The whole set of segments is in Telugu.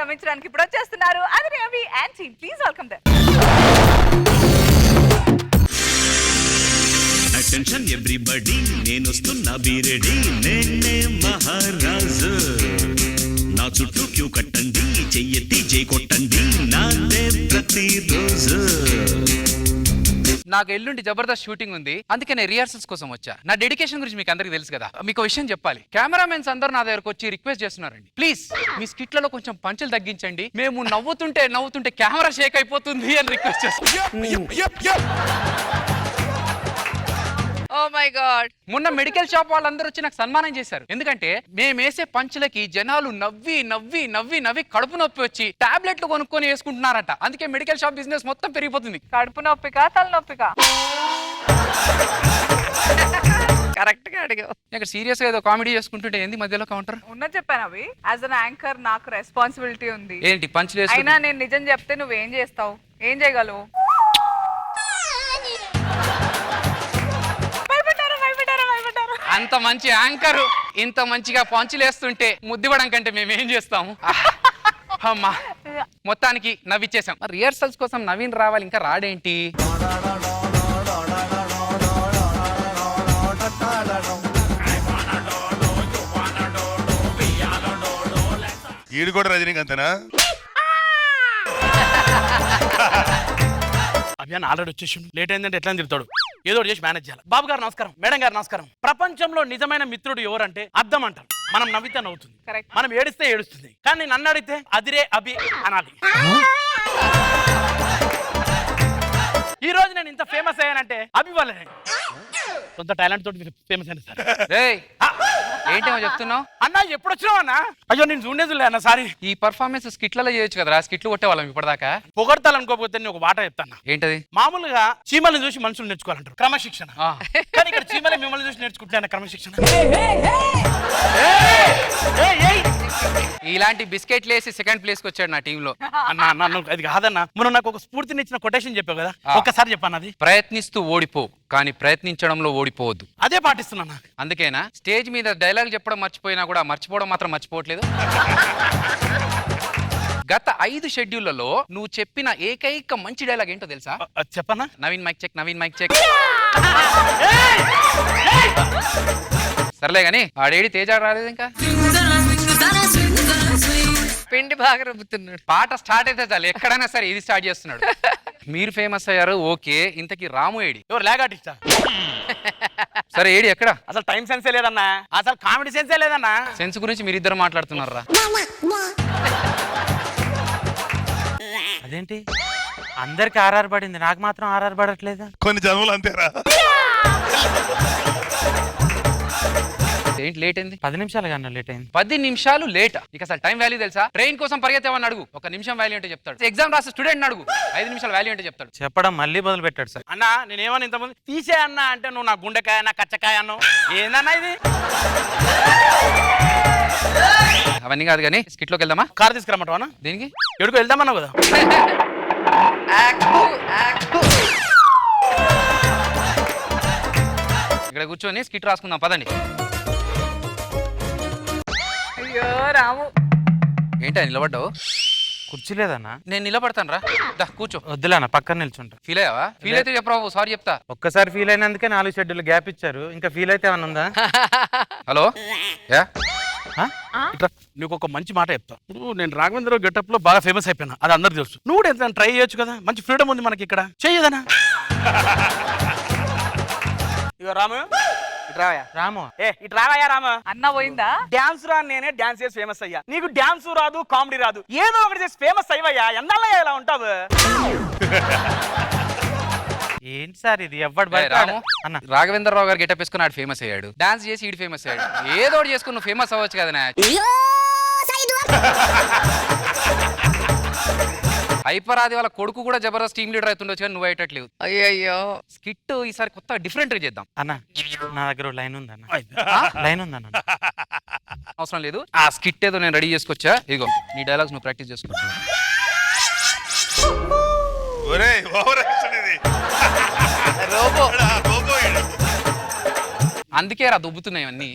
రమించడానికి ఇప్పుడు వచ్చేస్తున్నారు అదిరే అవి and team. Please welcome them. Attention everybody, నేను వస్తున్నా బీరెడీ, నేనే మహారాజు. నా చుట్టూ క్యూ కట్టండి, చెయ్యెత్తి జై కొట్టండి, నాదే ప్రతిరోజు. నాకు ఎల్లుండి జబర్దస్త్ షూటింగ్ ఉంది, అందుకే నేను రిహార్సల్స్ కోసం వచ్చా. నా డెడికేషన్ గురించి మీకు అందరికి తెలుసు కదా. మీకు విషయం చెప్పాలి, కెమెరామెన్స్ అందరూ నా దగ్గరకు వచ్చి రిక్వెస్ట్ చేస్తున్నారండి, ప్లీజ్ మీ స్కిట్లలో కొంచెం పంచులు తగ్గించండి, మేము నవ్వుతుంటే కెమెరా షేక్ అయిపోతుంది అని రిక్వెస్ట్ చేస్తున్నాం. Oh my God. మొన్న మెడికల్ షాప్ వాళ్ళందరూ వచ్చి నాకు సన్మానం చేశారు. ఎందుకంటే మేము వేసే పంచులకి జనాలు నవ్వి నవ్వి నవ్వి నవ్వి కడుపు నొప్పి వచ్చి టాబ్లెట్లు కొనుక్కొని వేసుకుంటున్నారట. అందుకే మెడికల్ షాప్ బిజినెస్ మొత్తం పెరిగిపోతుంది. కడుపు నొప్పికా తలనొప్పికా? కరెక్ట్ గా అడిగావు. ఇక్కడ సీరియస్ గా ఏదో కామెడీ చేసుకుంటుంటే ఏంది మధ్యలో కౌంటర్? ఉన్నది చెప్పాను అవి. యాజ్ అన్ యాంకర్ నాకు రెస్పాన్సిబిలిటీ ఉంది. ఏంటి పంచులు వేసుకుంటూ? అయినా నేను నిజం చెప్తే నువ్వేం చేస్తావు? ఏం చేయగలవు? అంత మంచి యాంకర్ ఇంత మంచిగా పంచులు వేస్తుంటే ముద్దివ్వడం కంటే మేమేం చేస్తాము? అమ్మా మొత్తానికి నవ్విచ్చేసాం. రిహర్సల్స్ కోసం నవీన్ రావాలి, ఇంకా రాడేంటి? ఈడు కూడా రజనీకాంతేనా? అభియాన్ ఆల్రెడీ వచ్చేసి లేట్ అయిందంటే ఎట్లా తిరుగుతాడు, ఏదో చేసి మేనేజ్ చేయాలి. బాబు గారు నమస్కారం, మేడం గారు నమస్కారం. ప్రపంచంలో నిజమైన మిత్రుడు ఎవరంటే అద్దం అంటారు. మనం నవ్వితే నవ్వుతుంది, మనం ఏడిస్తే ఏడుస్తుంది. కానీ నన్ను అడిగితే అదిరే అభి అనాలి. ఈ రోజు నేను ఇంత ఫేమస్ అయ్యానంటే అభి వల్లనే. కొంత టాలెంట్ తోటి ఫేమస్ అయినా సరే. ఏంటేమో చెప్తున్నావు అన్నా? ఎప్పుడు వచ్చినావు అన్నా? అయ్యో నేను చూడలేదు అన్న, సారీ. ఈ పర్ఫార్మెన్స్ స్కిట్లలో చేయొచ్చు కదా, స్కిట్లు కొట్టేవాళ్ళం ఇప్పటిదాకా. పొగడతాలనుకోకపోతే నేను ఒక మాట చెప్తాను. ఏంటది? మామూలుగా చీమల్ని చూసి మనుషులు నేర్చుకోవాలంటారు, క్రమశిక్షణ. కానీ ఇక్కడ చీమలే మిమ్మల్ని చూసి నేర్చుకుంటున్నా క్రమశిక్షణ. ఇలాంటి బిస్కెట్లు వేసి సెకండ్ ప్లేస్ కి వచ్చాడు నా టీంలో. అన్న అది కాదన్నా, మనం నాకు ఒక స్ఫూర్తిని ఇచ్చిన కొటేషన్ చెప్పావు కదా, ఒక్కసారి చెప్పాను. అది ప్రయత్నిస్తూ ఓడిపో, కానీ ప్రయత్నించడంలో ఓడిపోవద్దు. అదే పాటిస్తున్నా. అందుకేనా స్టేజ్ మీద డైలాగ్ చెప్పడం మర్చిపోయినా కూడా మర్చిపోవడం మాత్రం మర్చిపోవట్లేదు. గత 5 షెడ్యూళ్లలో నువ్వు చెప్పిన ఏకైక మంచి డైలాగ్ ఏంటో తెలుసా? చెప్పనా? Naveen mic check, Naveen mic check. సర్లే గాని ఆడేడి తేజ రాలేదు ఇంకా. పిండి బాగా రుబ్బుతున్నాడు. పాట స్టార్ట్ అయితే చాలు, ఎక్కడైనా సరే ఇది స్టార్ట్ చేస్తున్నాడు. మీరు ఫేమస్ అయ్యారు ఓకే, ఇంతకీ రాము ఏడి? ఎవరు లేగాటిస్తా? సరే ఏడి ఎక్కడ? అసలు టైం సెన్సే లేదన్నా, అసలు కామెడీ సెన్సే లేదన్నా. సెన్స్ గురించి మీరిద్దరు మాట్లాడుతున్నారా? అదేంటి అందరికి ఆర్ఆర్ పడింది, నాకు మాత్రం ఆర్ఆర్ పడట్లేదు? కొన్ని జన్మలు అంతేరా. ఏంటి లేట్ అయింది? 10 నిమిషాలు కన్నా లేట్ అయింది. 10 నిమిషాలు లేట్? ఇక అసలు టైం వాల్యూ తెలుసా? ట్రైన్ కోసం పరిగెత్తేవని అడుగు, 1 నిమిషం వాల్యూ అంటే చెప్తాడు. ఎగ్జామ్ రాసే స్టూడెంట్ అడుగు, 5 నిమిషాల వాల్యూ అంటే చెప్తాడు. చెప్పడం మళ్ళీ మొదలు పెట్టాడు సార్. అన్నా నేనేమన్నా ఇంతమంది తీసే అన్నా అంటే నువ్వు నా గుండెకాయ నా కచ్చకాయ అన్నావు. ఏందన్నా ఇది? అవన్నీ కాదు కానీ స్కిట్ లోకి వెళ్దామా? కార్ తీసుకురమ్మంటావా? దేనికి? ఎడుకు వెళ్దామన్నావు కదా. ఇక్కడ కూర్చొని స్కిట్ రాసుకుందాం పదండి. అయ్యో రాము, ఏంటా నిలబడ్డావు? కుర్చీ లేదన్నా. నేను నిలబడతాను రా, కూర్చో. వద్దులేనా, పక్కన నిల్చుంటా. ఫీల్ అయ్యావా? ఫీల్ అయితే చెప్పరావు, సారీ చెప్తా. ఒక్కసారి ఫీల్ అయినందుకే 4 షెడ్యూల్ గ్యాప్ ఇచ్చారు, ఇంకా ఫీల్ అయితే ఏమన్నా ఉందా? హలో యా, నీకు ఒక మంచి మాట చెప్తా. ఇప్పుడు నేను రాఘవేంద్ర గెటప్ లో బాగా ఫేమస్ అయిపోయినా, అది అందరు తెలుసు. నువ్వు కూడా ఎంత ట్రై చేయొచ్చు కదా, మంచి ఫ్రీడమ్ ఉంది మనకి ఇక్కడ, చెయ్యదనా? ఇగో రాము, రాము ఇటు రావయ్యా. రాము అన్న పోయిందా? డాన్స్ రా, నేనే డాన్స్ చేసి ఫేమస్ అయ్యా. నీకు డాన్స్ రాదు, కామెడీ రాదు, ఏదో ఒకటి చేసి ఫేమస్ అయ్యా. ఎన్నాళ్ళయ్యా ఇలా ఉంటావు? ఏంటి సార్ ఇది? ఎవడు అన్న రాఘవేంద్రరావు గారు గెటప్ వేసుకుని ఆడు ఫేమస్ అయ్యాడు, డాన్స్ చేసి ఈడు ఫేమస్ అయ్యాడు. ఏదో ఒకటి చేసుకుని నువ్వు ఫేమస్ అవ్వచ్చు కదా. హైపరాది వాళ్ళ కొడుకు కూడా జబర్దస్త్ టీమ్ లీడర్ అవుతుండొచ్చు కానీ నువ్వు అయ్యేటట్లేవు. అయ్యో స్కిట్ ఈసారి కొత్త డిఫరెంట్ గా చేద్దాం. అన్న నా దగ్గర లైన్ ఉందన్న, లైన్ ఉందన్న. అవసరం లేదు, ఆ స్కిట్ ఏదో నేను రెడీ చేసుకొచ్చా. ఇదిగో నీ డైలాగ్స్ నువ్వు ప్రాక్టీస్ చేసుకోవచ్చు. అందుకే రా దుబ్బుతున్నాయి అన్నీ.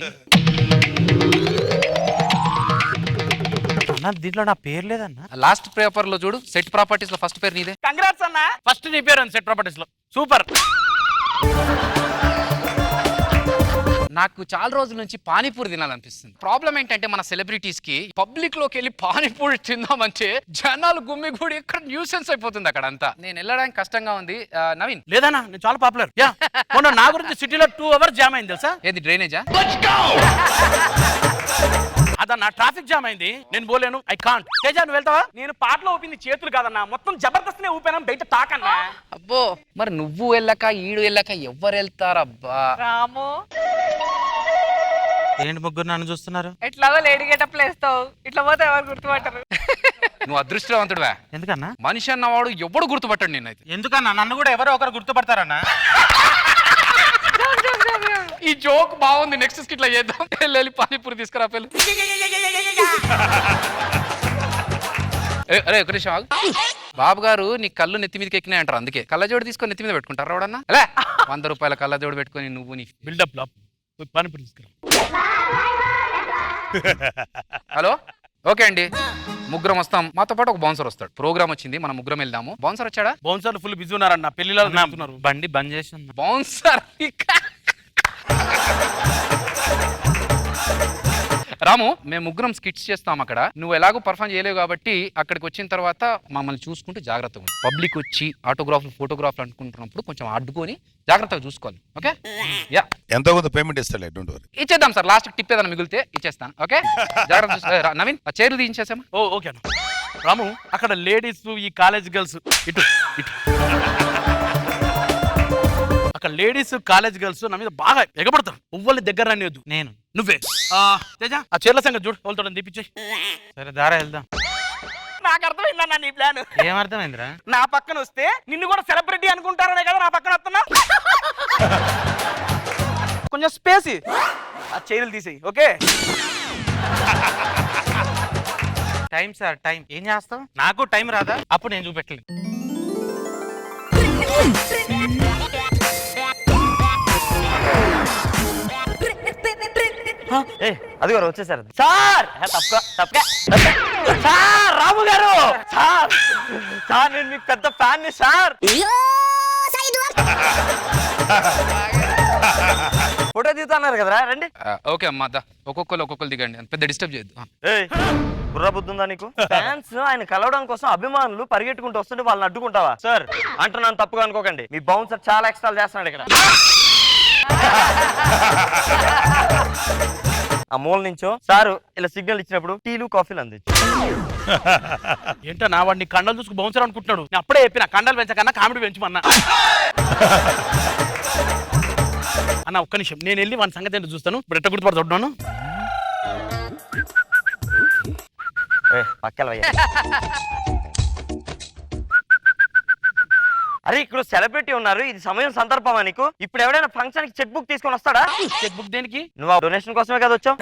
అన్న దీంట్లో నా పేరు లేదన్న. లాస్ట్ పేపర్ లో చూడు, సెట్ ప్రాపర్టీస్ లో ఫస్ట్ పేరు నీదే. కంగ్రాట్స్ అన్న. ఫస్ట్ నీ పేరు సెట్ ప్రాపర్టీస్ లో. సూపర్. నాకు చాలా రోజుల నుంచి పానీపూరి తినాలనిపిస్తుంది. ప్రాబ్లం ఏంటంటే మన సెలబ్రిటీస్ కి పబ్లిక్ లోకి వెళ్ళి పానీపూరి తిందామంటే జనాలు గుమ్మిగూడి ఇక్కడ న్యూసెన్స్ అయిపోతుంది అక్కడ అంతా. నేను వెళ్ళడానికి కష్టంగా ఉంది. నవీన్ లేదన్నా నేను చాలా పాపులర్. యా మొన్న నా గురించి సిటీలో 2 hours జామ్ అయింది తెలుసా? ఏది డ్రైనేజా? అదన్నా ట్రాఫిక్ జామ్ అయింది, నేను పోలేను. I can't. తేజ నువ్వు వెళ్తావా? నేను పాటలో ఊపింది చేతులు కాదన్నా, మొత్తం జబర్దస్త్ ఊపాను బయట తాకన్నా. అబ్బో మరి నువ్వు వెళ్ళక ఈడు వెళ్ళక ఎవ్వరు వెళ్తారబ్బా? రాము ఏంటి ముగ్గురు నన్ను చూస్తున్నారు? ఎట్లాగో లేడీ గెటప్ వేస్తావు, ఇట్లా పోతే ఎవరు గుర్తుపట్టరు. నువ్వు అదృష్టవంతుడువా. ఎందుకన్నా? మనిషి అన్నవాడు ఎవ్వడు గుర్తుపట్టాడు నిన్నైతే. ఎందుకన్నా? నన్ను కూడా ఎవరో ఒకరు గుర్తుపడతారన్నా. ఈ జోక్ బాగుంది, నెక్స్ట్ స్కిట్ లో చేద్దాం. వెళ్ళి పానీపూరి తీసుకురా పెళ్ళి. అరే ఒక నిమిషం ఆగు. బాబు గారు నీ కళ్ళు నెత్తి మీదకి ఎక్కినాయి అంటారు, అందుకే కళ్ళజోడు తీసుకొని నెత్తి మీద పెట్టుకుంటారు. ఎవడన్నా 100 రూపాయల కళ్ళజోడు పెట్టుకొని నువ్వు నీ బిల్డప్ పానీపూరి తీసుకురా. హలో ఓకే అండి, ముగ్గురం వస్తాం. మాతో పాటు ఒక బౌన్సర్ వస్తాడు. ప్రోగ్రామ్ వచ్చింది, మనం ముగ్గురం వెళ్దాము. బౌన్సర్ వచ్చాడా? బౌన్సర్లు ఫుల్ బిజీ ఉన్నారన్న, పెళ్లిలో బండి బంద్ చేసి బౌన్సర్ రాము, మేము ముగ్గురం స్కిట్స్ చేస్తాం అక్కడ. నువ్వు ఎలాగో పర్ఫామ్ చేయలేవు కాబట్టి అక్కడికి వచ్చిన తర్వాత మమ్మల్ని చూసుకుంటూ జాగ్రత్తగా ఉంది. పబ్లిక్ వచ్చి ఆటోగ్రాఫ్లు ఫోటోగ్రాఫ్లు అనుకుంటున్నప్పుడు కొంచెం అడ్డుకొని జాగ్రత్తగా చూసుకోవాలి. ఓకే యా, ఎంతో కొంత పేమెంట్ ఇస్తాలే, డోంట్ వరీ. ఇచ్చేద్దాం సార్, లాస్ట్ టిప్ ఏదైనా మిగిలితే ఇచ్చేస్తాను. ఓకే జాగ్రత్త. నవీన్ ఆ చైర్లు తీయించేసామా? ఓకే అన్న. రాము అక్కడ లేడీస్, ఈ కాలేజ్ గర్ల్స్ ఇటు ఇటు అక్కడ లేడీస్ కాలేజ్ గర్ల్స్ నా మీద బాగా ఎగబడతారు. ఉవ్వల్ని దగ్గర రానియొద్దు. నేను నువ్వే తేజ ఆ చీరల సంగతి చూడు, వాళ్ళతో దీపించే. సరే దారా వెళ్దాం. నాకు అర్థమైందన్నా నీ ప్లాన్. ఏమర్థమైందిరా? నా పక్కన వస్తే నిన్ను కూడా సెలబ్రిటీ అనుకుంటారనే కదా నా పక్కన వస్తున్నా. కొంచెం స్పేస్ ఆ చైర్లు తీసేయి. Okay time sir time. ఏం చేస్తావు? నాకు టైం రాదా? అప్పుడు నేను చూపెట్టలేదు. అది కూడా వచ్చేసారు సార్. సార్ రాము గారు, సార్ సార్ నేను మీకు పెద్ద ఫ్యాన్ సార్. ఫోటో దిగుతున్నారు కదరా, రండి. ఓకే అమ్మా, ఒక్కొక్కరు దిగండి, పెద్ద డిస్టర్బ్ చేయొద్దు. బుర్ర బుద్ధుందా నీకు? ఫ్యాన్స్ ఆయన కలవడం కోసం అభిమానులు పరిగెట్టుకుంటూ వస్తుంటే వాళ్ళని అడ్డుకుంటావా? సార్ అంటున్నాను, తప్పుగా అనుకోకండి. మీ బౌన్సర్ చాలా ఎక్స్ట్రా చేస్తున్నాడు ఇక్కడ. ఆ మూల నుంచో సారు ఇలా సిగ్నల్ ఇచ్చినప్పుడు టీలు కాఫీలు అందించు. ఏంటో నా వాడిని కండలు చూసుకు బౌన్సర్ అనుకుంటున్నాడు. నేను అప్పుడే చెప్పిన కండలు పెంచకన్నా కామెడీ పెంచమన్నా. అన్న ఒక్క నిమిషం, నేను వెళ్ళి వాడి సంగతి ఏంటో చూస్తాను. ఇప్పుడు ఎట్ట గుర్తుపడుతున్నాను. అరే ఇక్కడ సెలబ్రిటీ ఉన్నారు, ఇది సమయం సందర్భమా నీకు? ఇప్పుడు ఎవడైనా ఫంక్షన్ కి చెక్ బుక్ తీసుకొని వస్తాడా? చెక్ బుక్ దేనికి? నువ్వు డొనేషన్ కోసమే కదా వచ్చావు.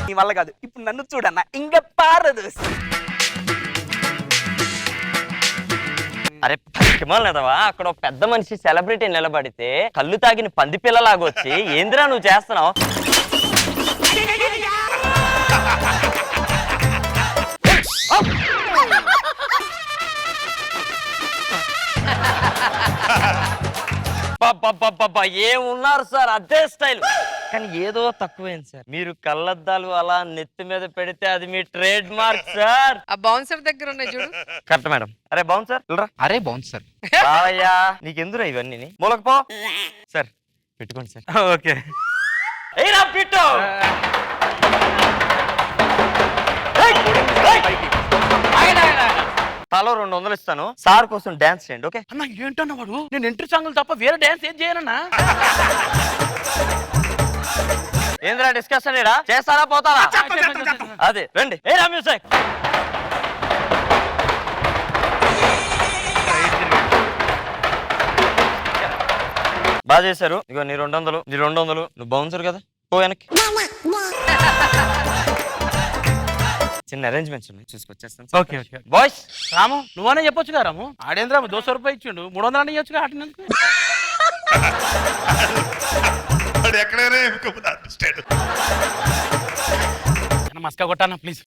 నీ వల్ల కాదు. ఇప్పుడు నన్ను చూడన్నా, ఇంకా పారదు. అరే పచ్చిమలేదవా, అక్కడ ఒక పెద్ద మనిషి సెలబ్రిటీ నిలబడితే కళ్ళు తాగిన పంది పిల్లలాగా వచ్చి ఏందిరా నువ్వు చేస్తున్నావు? ఏమున్నారు సార్, అదే స్టైల్. కానీ ఏదో తక్కువైంది సార్. మీరు కళ్ళద్దాలు అలా నెత్తి మీద పెడితే అది మీ ట్రేడ్ మార్క్ సార్. ఆ బౌన్సర్ దగ్గర ఉన్నాయి చూడు. Correct madam. అరే బౌన్సర్ అరే బౌన్సర్ బావయ్యా నీకెందురా ఇవన్నీ? మూలకపో సార్, పెట్టుకోండి సార్. ఓకే పెట్టు. తలో 200 ఇస్తాను, సార్ కోసం డాన్స్ చేయండి. ఓకే అన్న ఏంటన్నా వాడు, నేను ఎంట్రీ సాంగులు తప్ప వేరే డాన్స్ ఏం చేయనన్నా. ఏంద్రా డిస్కషన్ చేస్తారా పోతారా? అదే రండి. ఏ రా మ్యూజిక్. బాగా చేశారు. ఇగో నీ 200, నీ 200. నువ్వు బౌన్సర్ కదా, పో వెనక్కి. చిన్న అరేంజ్మెంట్స్ ఉన్నాయి, చూసుకొచ్చేస్తాను. Okay okay boys. రాము నువ్వనే చెప్పొచ్చు కదా. రాము ఆడేంద్ర 200 రూపాయలు ఇచ్చిండు, 300 అని ఇవ్వచ్చుగా. ఆడినందుకు ఎక్కడైనా మస్కా కొట్టానా ప్లీజ్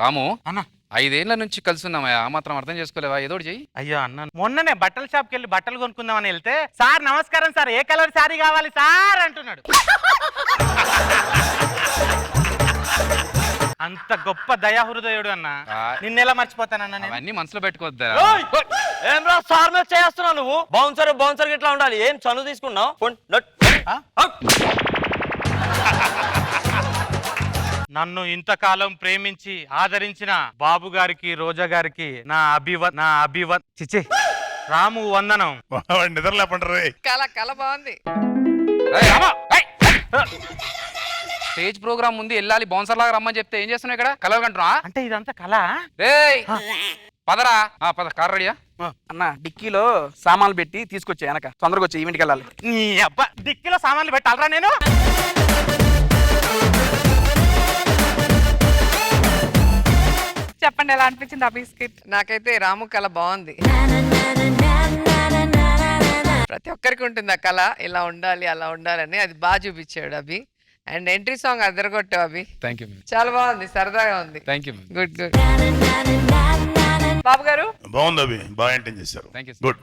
రాము అన్న 5 ఏళ్ల నుంచి కలిసి ఉన్నామయ్యా, ఆ మాత్రం అర్థం చేసుకోలేవా? ఏదో ఒకటి చెయ్యి. అయ్యో అన్న, మొన్ననే బట్టల షాప్కి వెళ్ళి బట్టలు కొనుక్కుందామని వెళ్తే, సార్ నమస్కారం సార్, ఏ కలర్ శారీ కావాలి సార్ అంటున్నాడు. అంత గొప్ప దయాహృదయుడు అన్న. నిన్నెలా మర్చిపోతానన్న నేను? అవన్నీ మనసులో పెట్టుకోవద్దా? ఏం రా సార్ మీద చేస్తున్నావు నువ్వు? బౌన్సర్ ఇట్లా ఉండాలి. ఏం చనువు తీసుకున్నావు? నన్ను ఇంతకాలం ప్రేమించి ఆదరించిన బాబు గారికి, రోజా గారికి నా అభివత్ చిచి రాము వందనం. వాడు నిద్ర లేపంటారు. కళ బాగుంది. స్టేజ్ ప్రోగ్రామ్ ఉంది, వెళ్ళాలి, బౌన్సర్ లాగా రమ్మని చెప్తే ఏం చేస్తున్నావు ఇక్కడ? కలర్ కంటున్నా? అంటే ఇదంతా కళ? రేయ్ పదరా, పద, కార్ రెడీయా? అన్న డిక్కీలో సామాన్లు పెట్టి తీసుకొచ్చా వెనక, తొందరగా వచ్చి ఈవెంట్కి వెళ్ళాలి. నీ అబ్బా, డిక్కీలో సామాన్లు పెట్టాలరా నేను? చెప్పండి ఎలా అనిపించింది ఆ బిస్కెట్? నాకైతే రాము కళ బాగుంది. ప్రతి ఒక్కరికి ఉంటుంది ఆ కళ, ఇలా ఉండాలి అలా ఉండాలని. అది బాగా చూపించాడు అభి. అండ్ ఎంట్రీ సాంగ్ అదరగొట్టావు అభి. Thank you. చాలా బాగుంది, సరదాగా ఉంది. Thank you. Good good. Babu గారు బాగుంది అవి, బాగా ఎంటైన్ చేశారు. Thank you. గుడ్.